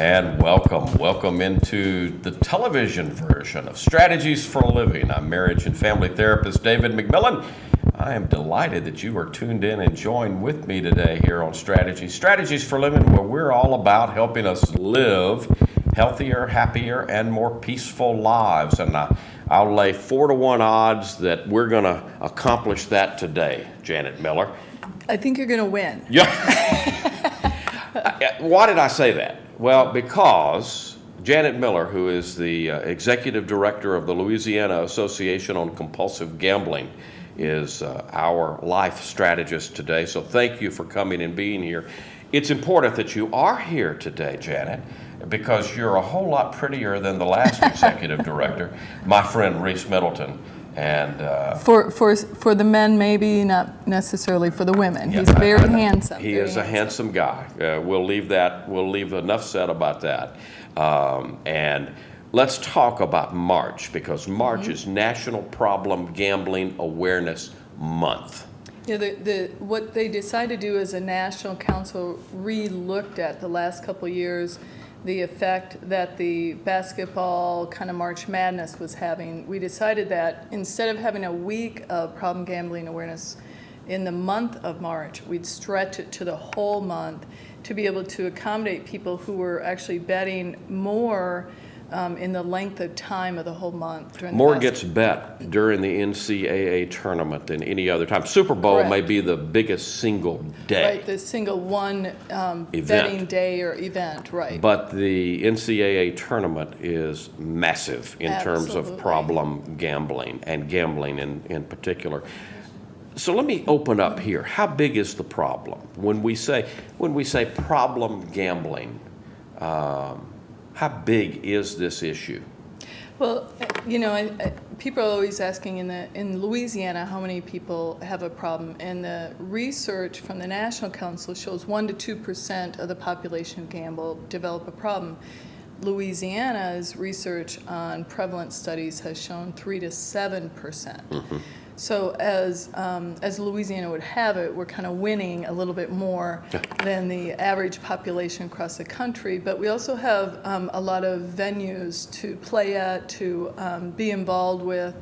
And welcome into the television version of Strategies for a Living. I'm marriage and family therapist David McMillan. I am delighted that you are tuned in and joined with me today here on Strategies for Living, where we're all about helping us live healthier, happier, and more peaceful lives. And I'll lay 4-to-1 odds that we're going to accomplish that today, Janet Miller. I think you're going to win. Yeah. Why did I say that? Well, because Janet Miller, who is the executive director of the Louisiana Association on Compulsive Gambling, is our life strategist today. So thank you for coming and being here. It's important that you are here today, Janet, because you're a whole lot prettier than the last executive director, my friend Reese Middleton. And for the men, maybe not necessarily for the women. Yeah, He's very handsome. He is a handsome guy. We'll leave enough said about that. And let's talk about March, because March is National Problem Gambling Awareness Month. Yeah, what they decided to do as a national council re-looked at the last couple of years, the effect that the basketball kind of March Madness was having. We decided that instead of having a week of problem gambling awareness in the month of March, we'd stretch it to the whole month to be able to accommodate people who were actually betting more in the length of time of the whole month. More gets bet during the NCAA tournament than any other time. Super Bowl Correct. may be the biggest single day. Right, the single one betting day or event, right. But the NCAA tournament is massive in terms of Absolutely. problem gambling, and gambling in particular. So let me open up here. How big is the problem? When we say problem gambling, how big is this issue? Well, people are always asking in Louisiana how many people have a problem, and the research from the National Council shows 1% to 2% of the population who gamble develop a problem. Louisiana's research on prevalent studies has shown 3% to 7%. Mm-hmm. So as Louisiana would have it, we're kind of winning a little bit more than the average population across the country. But we also have a lot of venues to play at, to be involved with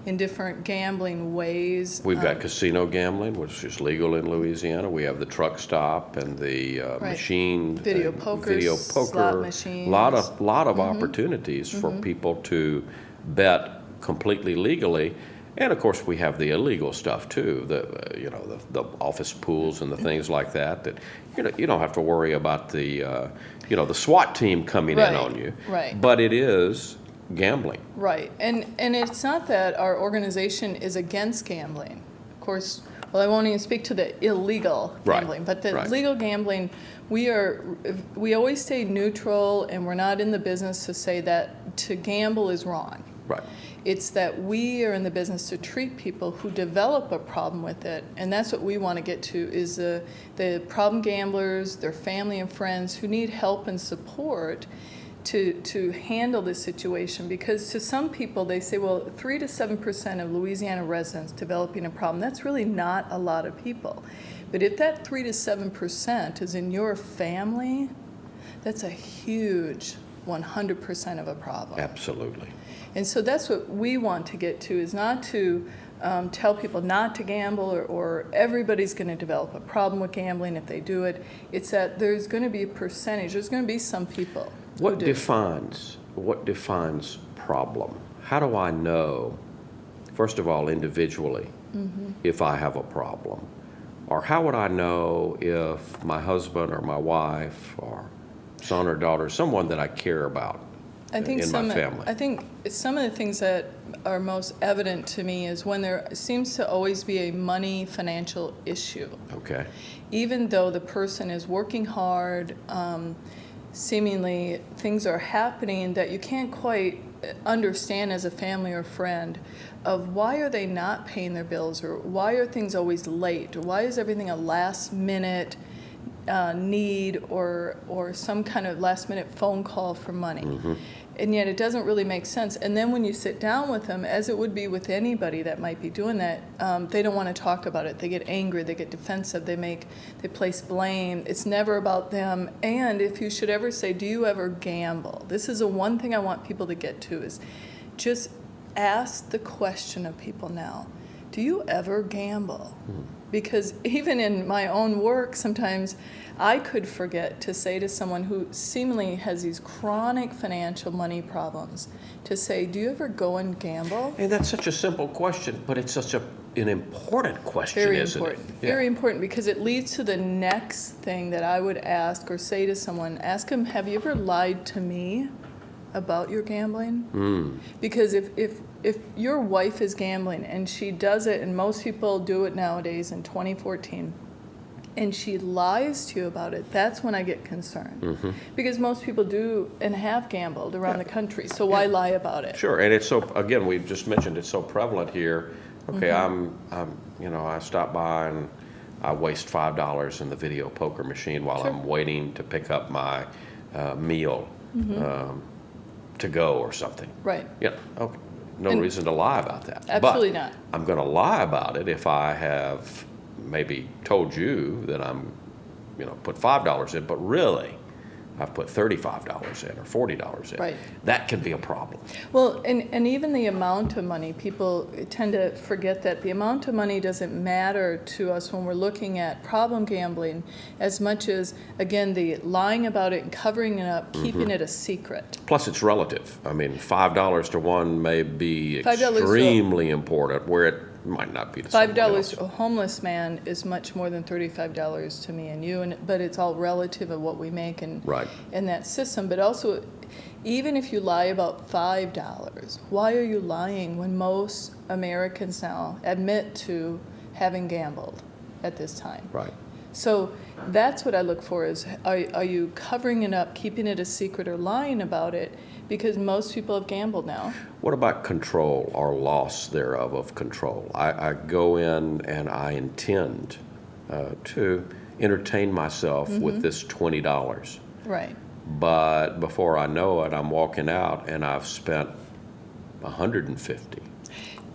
in different gambling ways. We've got casino gambling, which is legal in Louisiana. We have the truck stop and the machine, video poker, slot machines. A lot of opportunities for people to bet completely legally. And of course, we have the illegal stuff too. The office pools and the things like that. That you don't have to worry about the SWAT team coming in on you. Right. But it is gambling. Right. And it's not that our organization is against gambling. Of course, well, I won't even speak to the illegal gambling, but the legal gambling, we always stay neutral, and we're not in the business to say that to gamble is wrong. Right. It's that we are in the business to treat people who develop a problem with it, and that's what we want to get to, is the problem gamblers, their family and friends who need help and support to handle this situation. Because to some people, they say, well, 3% to 7% of Louisiana residents developing a problem, that's really not a lot of people. But if that 3% to 7% is in your family, that's a huge 100% of a problem. Absolutely. And so that's what we want to get to, is not to tell people not to gamble or everybody's going to develop a problem with gambling if they do it. It's that there's going to be a percentage. There's going to be some people What defines problem? How do I know, first of all, individually, if I have a problem? Or how would I know if my husband or my wife or son or daughter, someone that I care about in my family? I think some of the things that are most evident to me is when there seems to always be a money financial issue. Okay. Even though the person is working hard, seemingly things are happening that you can't quite understand as a family or friend, of why are they not paying their bills, or why are things always late, or why is everything a last minute need or some kind of last minute phone call for money. and yet it doesn't really make sense. And then when you sit down with them, as it would be with anybody that might be doing that, they don't want to talk about it. They get angry, they get defensive, they place blame. It's never about them. And if you should ever say, do you ever gamble? This is the one thing I want people to get to, is just ask the question of people now. Do you ever gamble? Because even in my own work, sometimes I could forget to say to someone who seemingly has these chronic financial money problems, to say, do you ever go and gamble? And that's such a simple question, but it's such an important question, Very isn't important. it? Yeah. Very important, because it leads to the next thing that I would ask or say to someone. Ask them, have you ever lied to me about your gambling? Because if your wife is gambling and she does it, and most people do it nowadays in 2014, and she lies to you about it, that's when I get concerned. Because most people do and have gambled around the country, so why lie about it? Sure, and it's so, again, we just mentioned it's so prevalent here. Okay, I stop by and I waste $5 in the video poker machine while Sure. I'm waiting to pick up my meal to go or something. Right. Yeah, okay. No And- reason to lie about that. Absolutely But not. I'm going to lie about it if I have maybe told you that I'm, put $5 in, but really I've put $35 in or $40 in. Right. That can be a problem. Well, and even the amount of money, people tend to forget that the amount of money doesn't matter to us when we're looking at problem gambling as much as, again, the lying about it and covering it up, keeping it a secret. Plus, it's relative. I mean, $5 to one may be $5 to- extremely important, where it might not be to someone $5 else. to a homeless man is much more than $35 to me and you, but it's all relative of what we make and Right. in that system. But also, even if you lie about $5, why are you lying when most Americans now admit to having gambled at this time? Right. So that's what I look for, is are you covering it up, keeping it a secret, or lying about it? Because most people have gambled now. What about control or loss thereof of control? I go in and I intend to entertain myself with this $20. Right. But before I know it, I'm walking out and I've spent $150.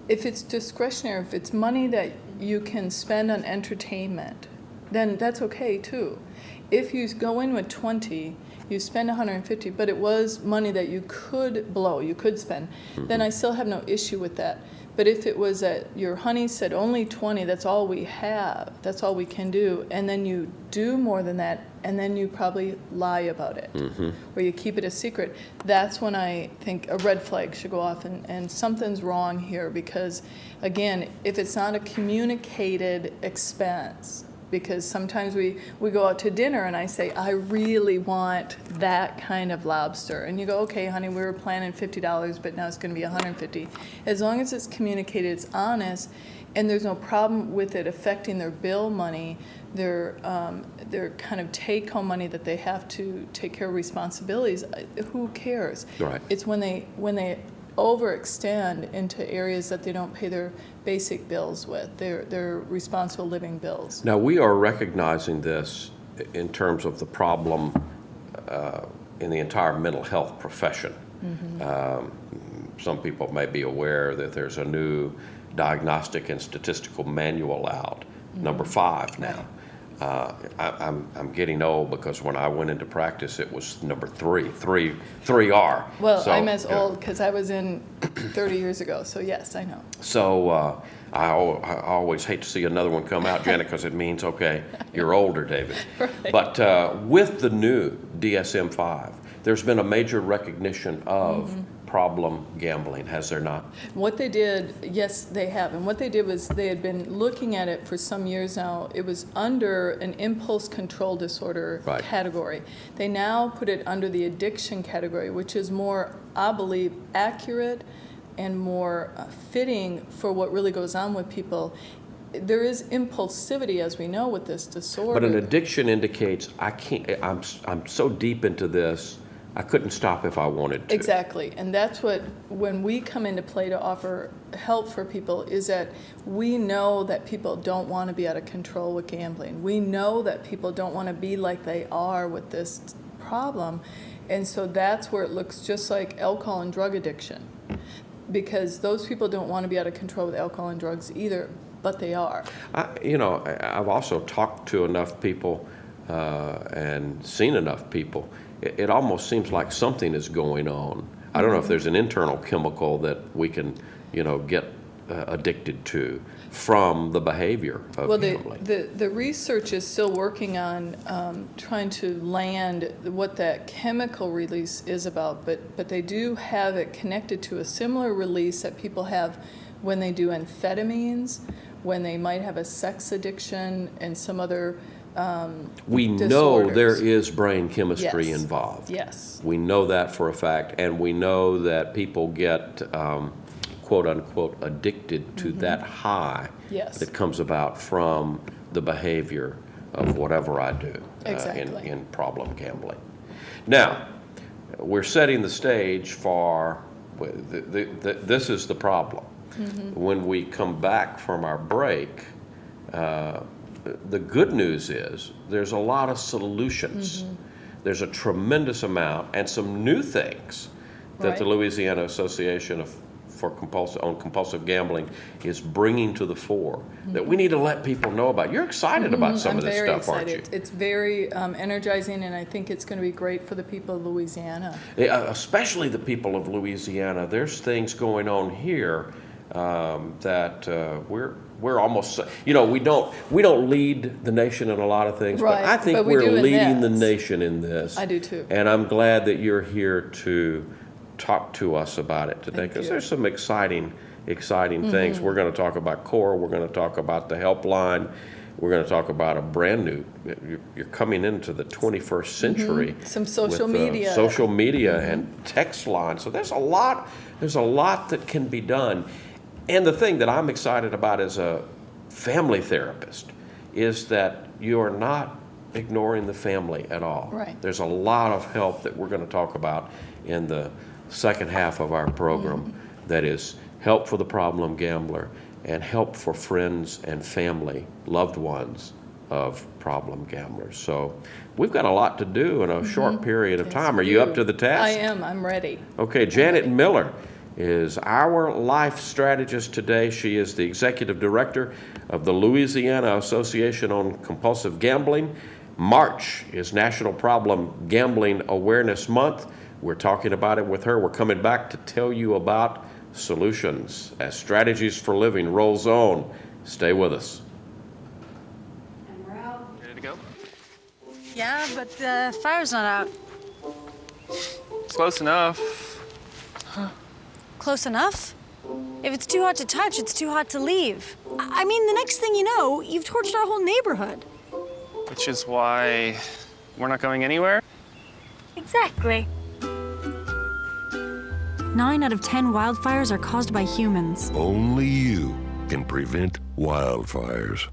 If it's discretionary, if it's money that you can spend on entertainment, then that's okay too. If you go in with 20, you spend 150, but it was money that you could blow, you could spend, then I still have no issue with that. But if it was that your honey said only 20, that's all we have, that's all we can do, and then you do more than that, and then you probably lie about it, or you keep it a secret, that's when I think a red flag should go off, and something's wrong here, because again, if it's not a communicated expense, because sometimes we go out to dinner and I say, I really want that kind of lobster. And you go, okay, honey, we were planning $50, but now it's going to be $150. As long as it's communicated, it's honest, and there's no problem with it affecting their bill money, their kind of take-home money that they have to take care of responsibilities, who cares? Right. It's when they overextend into areas that they don't pay their basic bills with, their responsible living bills. Now, we are recognizing this in terms of the problem in the entire mental health profession. Some people may be aware that there's a new diagnostic and statistical manual out, number 5 now. I'm getting old because when I went into practice, it was number 3R. Well, So, I'm as yeah. old because I was in 30 years ago, so yes, I know. So I always hate to see another one come out, Janet, because it means, okay, you're older, David. Right. But with the new DSM-5, there's been a major recognition of problem gambling, has there not? What they did, yes, they have. And what they did was they had been looking at it for some years now. It was under an impulse control disorder Right. category. They now put it under the addiction category, which is more, I believe, accurate and more fitting for what really goes on with people. There is impulsivity, as we know, with this disorder. But an addiction indicates I'm so deep into this, I couldn't stop if I wanted to. Exactly, and that's what, when we come into play to offer help for people, is that we know that people don't want to be out of control with gambling. We know that people don't want to be like they are with this problem, And so that's where it looks just like alcohol and drug addiction, because those people don't want to be out of control with alcohol and drugs either, but they are. I've also talked to enough people and seen enough people. It almost seems like something is going on. I don't know if there's an internal chemical that we can, get addicted to from the behavior of gambling. The research is still working on trying to land what that chemical release is about, but they do have it connected to a similar release that people have when they do amphetamines, when they might have a sex addiction and some other We know disorders. there is brain chemistry Yes. involved. Yes. We know that for a fact, and we know that people get quote unquote addicted to that high Yes. that comes about from the behavior of whatever I do Exactly. in problem gambling. Now, we're setting the stage for this is the problem. When we come back from our break, the good news is there's a lot of solutions. There's a tremendous amount and some new things that the Right. Louisiana Association for Compulsive Gambling is bringing to the fore that we need to let people know about. You're excited about some of this stuff, aren't you? I'm very excited. It's very energizing, and I think it's going to be great for the people of Louisiana. Especially the people of Louisiana. There's things going on here that we're almost, we don't lead the nation in a lot of things, Right, but I think but we we're do in leading the this. nation in this. I do too. And I'm glad that you're here to talk to us about it today, Thank because you. there's some exciting things. We're going to talk about CORE. We're going to talk about the helpline. We're going to talk about a brand new, you're coming into the 21st century. Some social with, media. Social media and text lines. So there's a lot that can be done. And the thing that I'm excited about as a family therapist is that you are not ignoring the family at all. Right. There's a lot of help that we're going to talk about in the second half of our program that is help for the problem gambler and help for friends and family, loved ones of problem gamblers. So we've got a lot to do in a short period of Yes, time. Are we you do. up to the task? I am. I'm ready. Okay, Janet Miller is our life strategist today. She is the executive director of the Louisiana Association on Compulsive Gambling. March is National Problem Gambling Awareness Month. We're talking about it with her. We're coming back to tell you about solutions as Strategies for Living rolls on. Stay with us. And we're out. Ready to go? Yeah, but the fire's not out. Close enough. Close enough? If it's too hot to touch, it's too hot to leave. I mean, the next thing you know, you've torched our whole neighborhood. Which is why we're not going anywhere. Exactly. 9 out of 10 wildfires are caused by humans. Only you can prevent wildfires.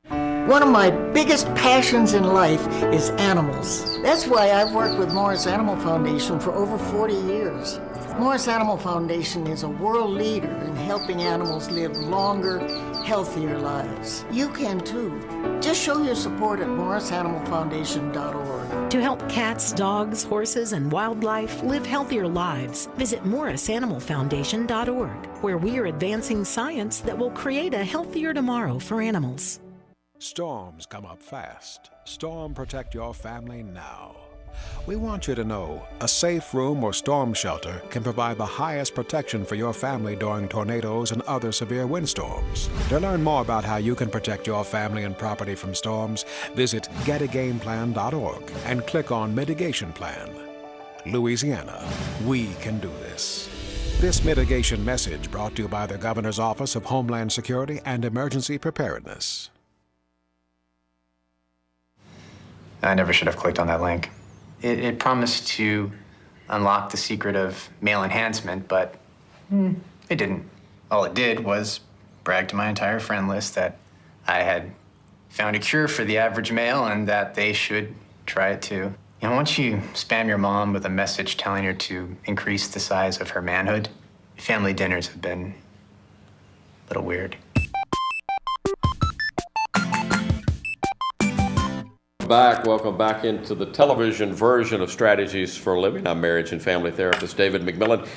One of my biggest passions in life is animals. That's why I've worked with Morris Animal Foundation for over 40 years. Morris Animal Foundation is a world leader in helping animals live longer, healthier lives. You can too. Just show your support at morrisanimalfoundation.org. To help cats, dogs, horses, and wildlife live healthier lives, visit morrisanimalfoundation.org, where we are advancing science that will create a healthier tomorrow for animals. Storms come up fast. Storm Protect Your Family now. We want you to know a safe room or storm shelter can provide the highest protection for your family during tornadoes and other severe windstorms. To learn more about how you can protect your family and property from storms, visit getagameplan.org and click on Mitigation Plan. Louisiana, we can do this. This mitigation message brought to you by the Governor's Office of Homeland Security and Emergency Preparedness. I never should have clicked on that link. It promised to unlock the secret of male enhancement, but it didn't. All it did was brag to my entire friend list that I had found a cure for the average male and that they should try it too. You know, once you spam your mom with a message telling her to increase the size of her manhood, family dinners have been a little weird. Welcome back into the television version of Strategies for a Living. I'm marriage and family therapist David McMillan,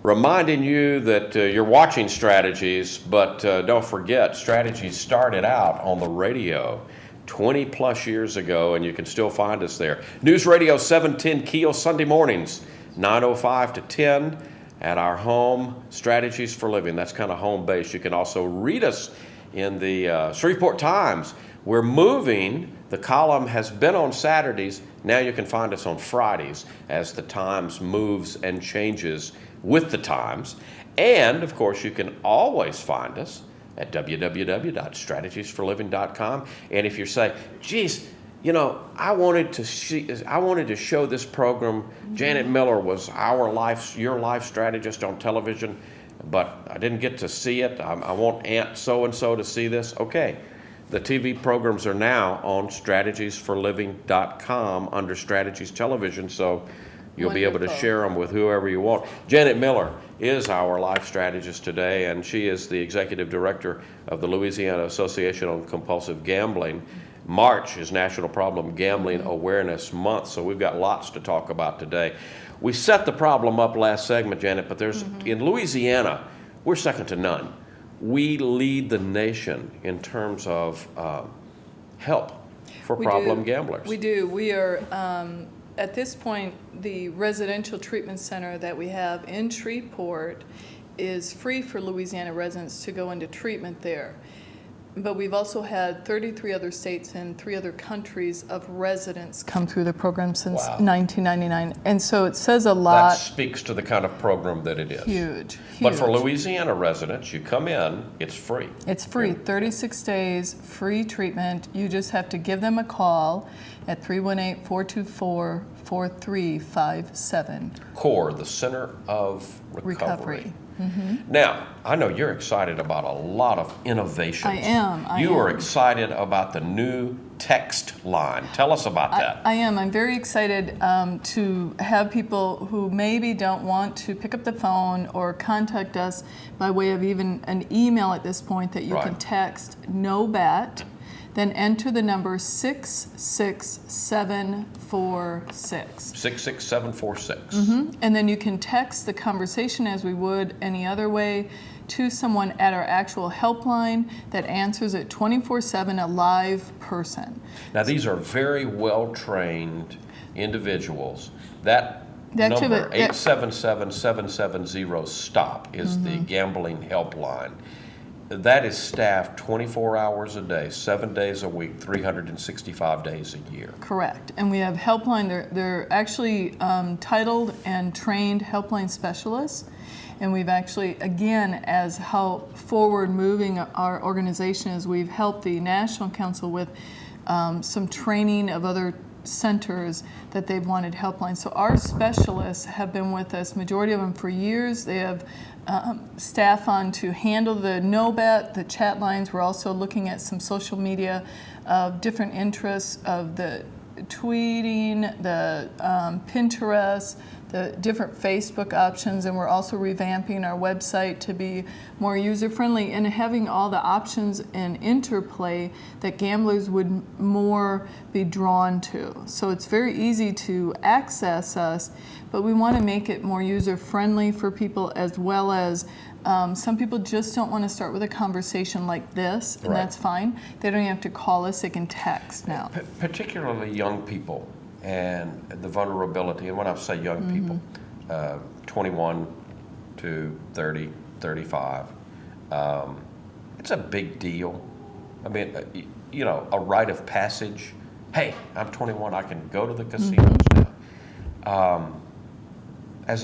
reminding you that you're watching Strategies, but don't forget, Strategies started out on the radio 20 plus years ago, and you can still find us there. News Radio 710 Keel, Sunday mornings, 9:05 to 10 at our home, Strategies for Living. That's kind of home base. You can also read us in the Shreveport Times. We're moving. The column has been on Saturdays. Now you can find us on Fridays as the Times moves and changes with the times. And, of course, you can always find us at www.strategiesforliving.com. And if you're saying, geez, you know, I wanted to show this program. Janet Miller was your life strategist on television, but I didn't get to see it. I want Aunt so-and-so to see this. Okay. The TV programs are now on strategiesforliving.com under Strategies Television, so you'll be able to share them with whoever you want. Janet Miller is our life strategist today, and she is the executive director of the Louisiana Association on Compulsive Gambling. March is National Problem Gambling Awareness Month, so we've got lots to talk about today. We set the problem up last segment, Janet, but in Louisiana, we're second to none. We lead the nation in terms of help for problem gamblers. We do. We are, at this point, the residential treatment center that we have in Shreveport is free for Louisiana residents to go into treatment there. But we've also had 33 other states and 3 other countries of residents come through the program since 1999. And so it says a lot. That speaks to the kind of program that it is. Huge. But for Louisiana residents, you come in, it's free. It's free, 36 days, free treatment. You just have to give them a call at 318-424-4357. CORE, the Center of Recovery. Mm-hmm. Now, I know you're excited about a lot of innovations. I am. You are excited about the new text line. Tell us about that. I am. I'm very excited to have people who maybe don't want to pick up the phone or contact us by way of even an email at this point that you can text no bet, then enter the number 66746. 66746. Mm-hmm. And then you can text the conversation as we would any other way to someone at our actual helpline that answers it 24/7, a live person. Now these are very well-trained individuals. That number, 877-770-STOP, is the gambling helpline. That is staffed 24 hours a day, 7 days a week, 365 days a year. Correct. And we have helpline. They're actually titled and trained helpline specialists. And we've actually, again, as how forward moving our organization is, we've helped the National Council with some training of other centers that they've wanted helplines. So our specialists have been with us, majority of them for years. They have staff on to handle the no bet, the chat lines. We're also looking at some social media of different interests of the tweeting, the Pinterest, the different Facebook options, and we're also revamping our website to be more user-friendly and having all the options and interplay that gamblers would more be drawn to. So it's very easy to access us, but we want to make it more user-friendly for people, as well as some people just don't want to start with a conversation like this, and that's fine. They don't even have to call us, they can text now. Particularly young people and the vulnerability, and when I say young people, 21 to 30, 35, it's a big deal. I mean, you know, a rite of passage. Hey, I'm 21, I can go to the casinos now. As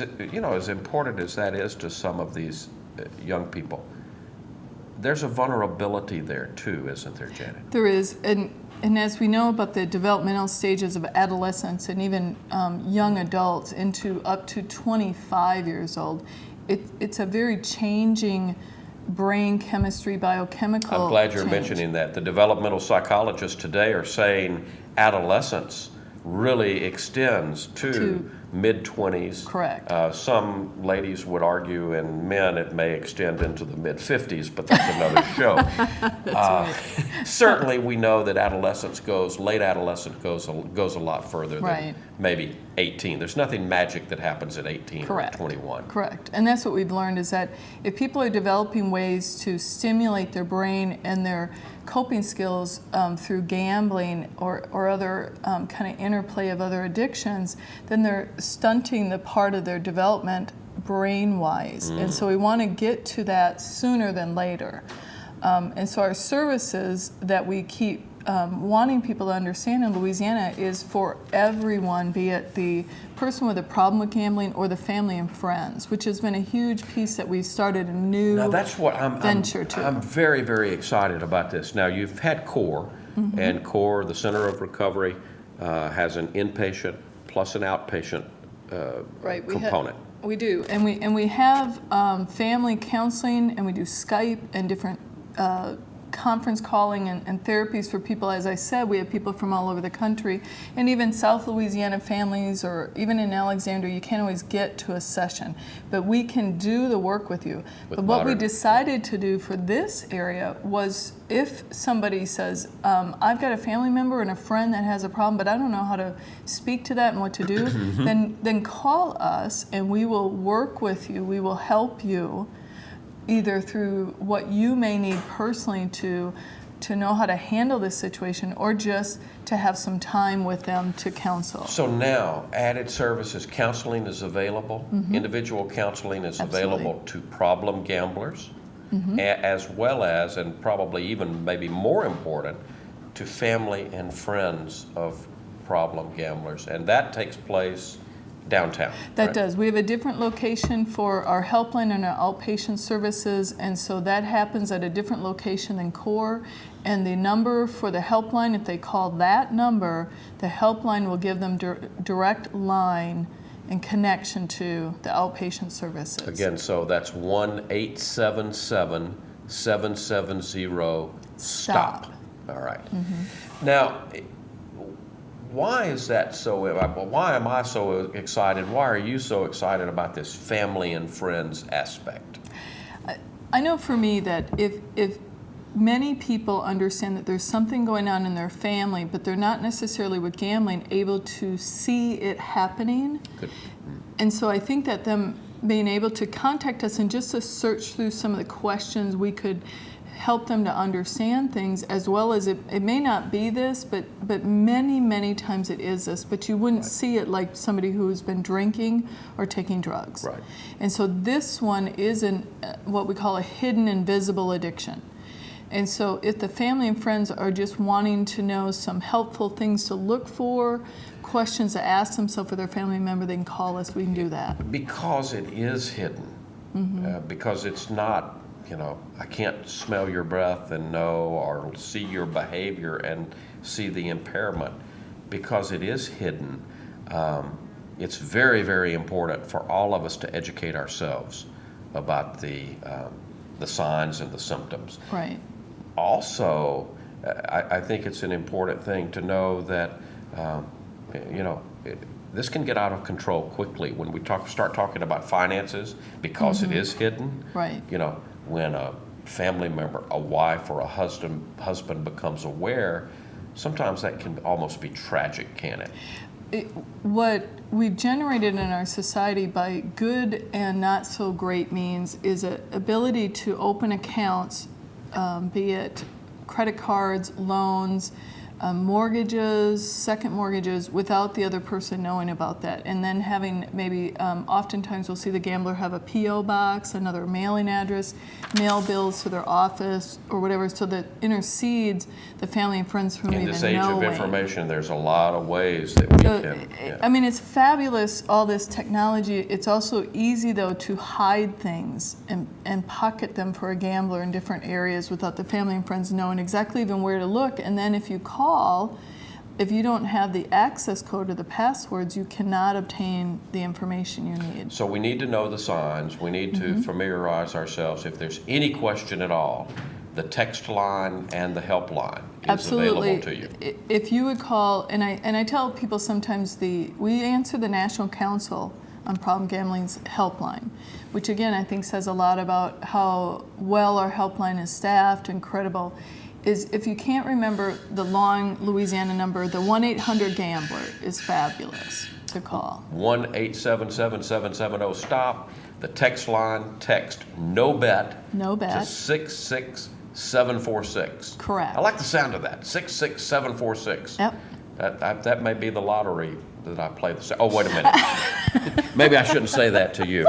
important as that is to some of these young people, there's a vulnerability there too, isn't there, Janet? There is, and as we know about the developmental stages of adolescence and even young adults into up to 25 years old, it's a very changing brain chemistry, biochemical. I'm glad you're mentioning that. The developmental psychologists today are saying adolescence really extends to mid-20s. Correct. Some ladies would argue, and men, it may extend into the mid-50s, but that's another show. Certainly, we know that late adolescence goes a lot further Right. than maybe 18. There's nothing magic that happens at 18 Correct. or 21. Correct. And that's what we've learned is that if people are developing ways to stimulate their brain and their coping skills through gambling or other kind of interplay of other addictions, then they're stunting the part of their development brain-wise. And so we want to get to that sooner than later. And so our services that we keep wanting people to understand in Louisiana is for everyone, be it the person with a problem with gambling or the family and friends, which has been a huge piece that we've started a new Now that's what venture to. I'm very, very excited about this. Now you've had CORE, and CORE, the Center of Recovery, has an inpatient plus an outpatient Right, component. We do, and we have family counseling, and we do Skype and different conference calling and therapies for people. As I said, we have people from all over the country, and even South Louisiana families, or even in Alexandria, you can't always get to a session, but we can do the work with you. But what we decided to do for this area was, if somebody says, I've got a family member and a friend that has a problem, but I don't know how to speak to that and what to do, then call us and we will work with you. We will help you either through what you may need personally to know how to handle this situation, or just to have some time with them to counsel. So now, added services, counseling is available. Individual counseling is available to problem gamblers, as well as, and probably even maybe more important, to family and friends of problem gamblers. And that takes place downtown. That right? does. We have a different location for our helpline and our outpatient services, and so that happens at a different location than CORE. And the number for the helpline, if they call that number, the helpline will give them direct line and connection to the outpatient services. Again, so that's 1-877-770-STOP. All right. Now, why is that so? Why am I so excited? Why are you so excited about this family and friends aspect? I know for me that if many people understand that there's something going on in their family, but they're not necessarily with gambling able to see it happening. Good. And so I think that them being able to contact us and just to search through some of the questions, we could help them to understand things, as well as it may not be this, but many times it is this, but you wouldn't see it like somebody who's been drinking or taking drugs. Right. And so this one is what we call a hidden invisible addiction. And so if the family and friends are just wanting to know some helpful things to look for, questions to ask themselves for their family member, they can call us, we can do that. Because it is hidden. Because it's not, I can't smell your breath and know, or see your behavior and see the impairment. Because it is hidden, it's very, very important for all of us to educate ourselves about the signs and the symptoms. Right. Also, I think it's an important thing to know that, this can get out of control quickly when we start talking about finances, because it is hidden. Right. When a family member, a wife or a husband becomes aware, sometimes that can almost be tragic, can it? What we've generated in our society by good and not so great means is an ability to open accounts, be it credit cards, loans, mortgages, second mortgages, without the other person knowing about that. And then having maybe, oftentimes we'll see the gambler have a P.O. box, another mailing address, mail bills to their office or whatever, so that intercedes the family and friends from even In knowing. this age of information, there's a lot of ways that we can. I mean, it's fabulous, all this technology. It's also easy, though, to hide things and pocket them for a gambler in different areas without the family and friends knowing exactly even where to look. And then if you call, if you don't have the access code or the passwords, you cannot obtain the information you need. So we need to know the signs. We need to familiarize ourselves. If there's any question at all, the text line and the helpline is Absolutely. available to you. If you would call, and I tell people sometimes we answer the National Council on Problem Gambling's helpline, which again I think says a lot about how well our helpline is staffed and credible. Is if you can't remember the long Louisiana number, the 1-800-GAMBLER is fabulous to call. 1-877-770-STOP. The text line, text no bet. No To bet. 66746. Correct. I like the sound of that. 66746. Yep. That may be the lottery that I play. Oh, wait a minute. Maybe I shouldn't say that to you.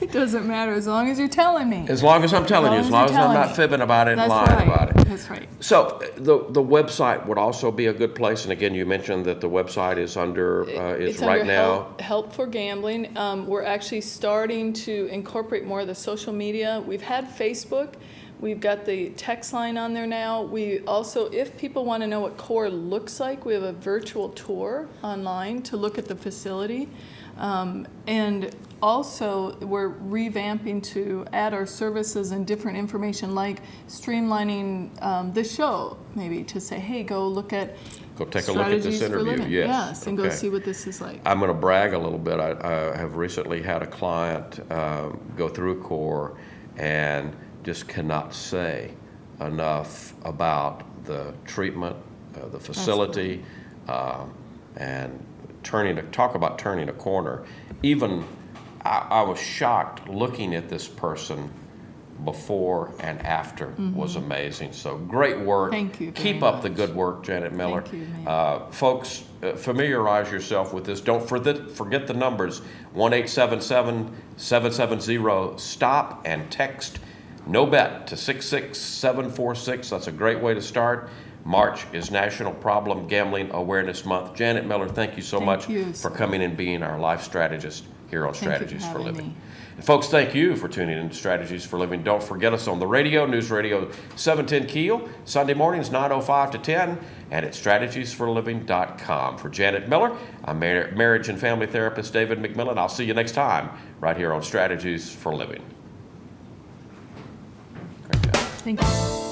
It doesn't matter as long as you're telling me. As long as I'm telling you, as long as I'm telling not me. fibbing about it and That's lying right. about it. That's right. So the website would also be a good place. And again, you mentioned that the website is under, is It's right under now. Help for Gambling. We're actually starting to incorporate more of the social media. We've had Facebook. We've got the text line on there now. We also, if people want to know what CORE looks like, we have a virtual tour online to look at the facility. And also, we're revamping to add our services and different information, like streamlining the show, maybe to say, hey, go look at Go take a look at this Strategies for interview. Living. Yes. And go Okay. see what this is like. I'm going to brag a little bit. I have recently had a client go through CORE and just cannot say enough about the treatment, the facility, and talk about turning a corner. Even I was shocked looking at this person before and after was amazing. So great work. Thank you very Keep up the much. good work, Janet Miller. Thank you, ma'am. Folks, familiarize yourself with this. Don't forget the numbers, 1-877-770-STOP and text no bet to 66746. That's a great way to start. March is National Problem Gambling Awareness Month. Janet Miller, thank you so Thank much you, for sir. coming and being our life strategist here on Thank you for Strategies for having Living. me. And folks, thank you for tuning in to Strategies for Living. Don't forget us on the radio, News Radio 710 Keel, Sunday mornings 9:05 to 10, and at strategiesforliving.com. For Janet Miller, I'm marriage and family therapist David McMillan. I'll see you next time right here on Strategies for Living. Great job. Thank you.